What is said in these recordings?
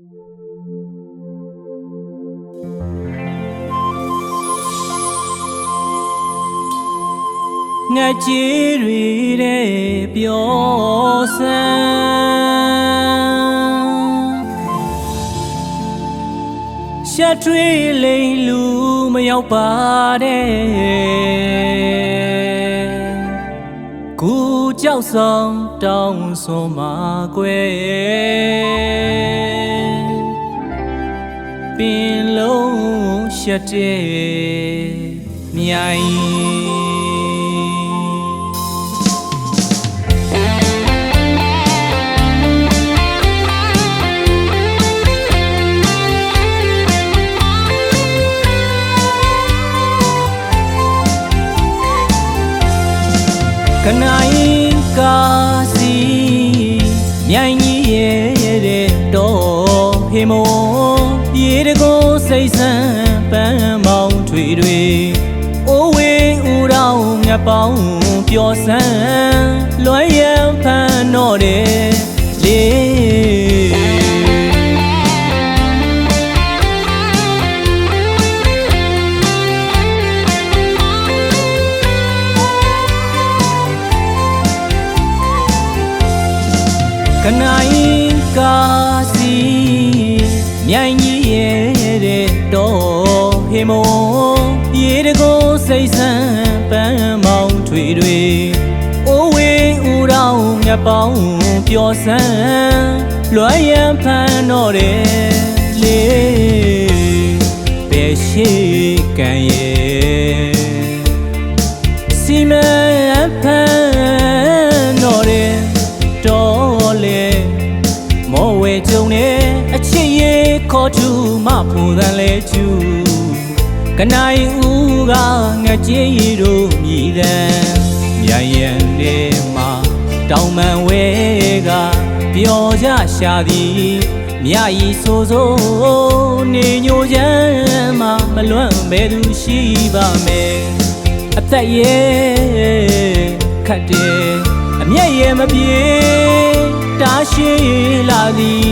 ငါကြည်တွေတဲ့ပြောစမ်းရှာထွေးလိမ်လူမရောက်ပါတဲ့ကူကြောက်ဆောင်တောင်းစွန်မှာကွယ်ပင်လုံးရှက်တဲ့မြိုင်ခနိုင်ကာစီမြိုင်ကြီးရဲ့တဲ့တော်ဟေမောရေတကိုစိတ်ဆန်းပန်းမောင်ထွေတွေအိုးဝင်းဦးတော်မြတ်ပေါင်းပျော်ဆန်းလွယ်ရန်ဖန်တော့တယ်လေခနိုင်ကာစီမြိုင်ကြီးရဲ့တဲ့တော်ဟေမောရေတကိုစိတ်ဆန်းပန်းမောင်ထွေတွေအိုးဝင်းဦးတော်မြတ်ပေါင်းပျော်ဆန်းလွယ်ရန်ဖန်တော့တယ်လေပဲရှိကံရဲ့စီမံဖန်တော့တယ်တော်လေမောဝဲကြုံနေအချစ်ရဲ့ခေါ်ထူမဖို့တန်လဲကျူကနိုင်ဦးကငကြေးတို့မြည်တယ်မြိုင်ရန်နေမှာတောင်မန်ဝဲကပျော်ကြရှာသည်မြဤဆိုဆိုနေညိုချမ်းမှာမလွန့်ဘဲသူရှိပါမယ်အသက်ရဲ့ခတ်တယ်အမျက်ရဲ့မပြေတာရှိလာသည်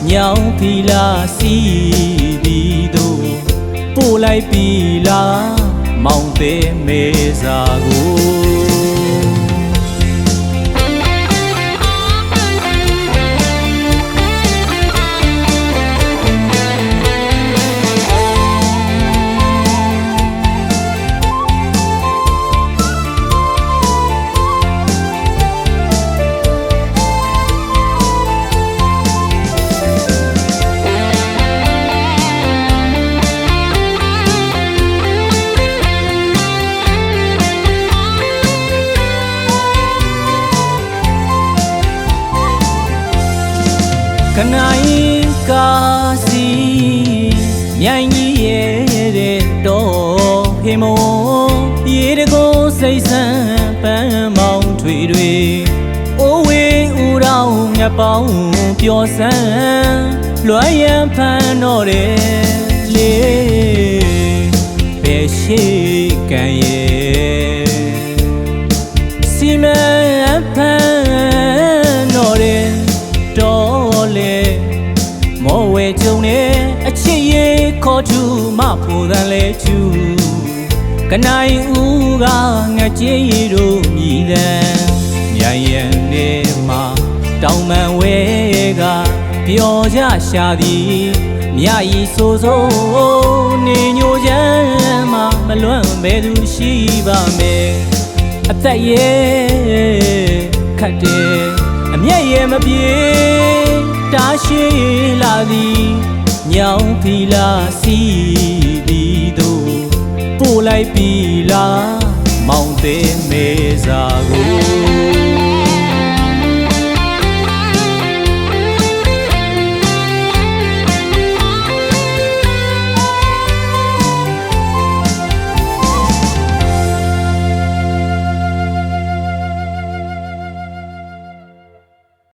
ညောင်ဖီလာစီပြီးတို့ပို့လိုက်ပြီလားမောင်သေးမေစာကိုခနိုင်ကာစီမြိုင်ကြီးရဲ့တဲ့တော်ဟေမောရေတကိုစိတ်ဆန်းပန်းမောင်ထွေတွေအိုးဝင်းဦးတော်မြတ်ပေါင်းပျော်ဆန်းလွယ်ရန်ဖန်တော့တယ်လေပဲရှိကံရဲ့စီမံဖန်တော့တယ်တော်လေမောဝဲကြုံနေအချစ်ရဲ့ခေါ်ထူမဖို့တန်လဲကျူကနိုင်ဦးကငကြေးတို့မြည်တယ်မြိုင်ရန်နေမှာတောင်မန်ဝဲကပျော်ကြရှာသည်မြဤဆိုဆိုနေညိုချမ်းမှာမလွန့်ဘဲသူရှိပါမယ်အသက်ရဲ့ခတ်တယ်အမျက်ရဲ့မပြေတာရှိလာသည်ညောင်ဖီလာစီပြီးတို့ပို့လိုက်ပြီလားမောင်သေးမေစာကို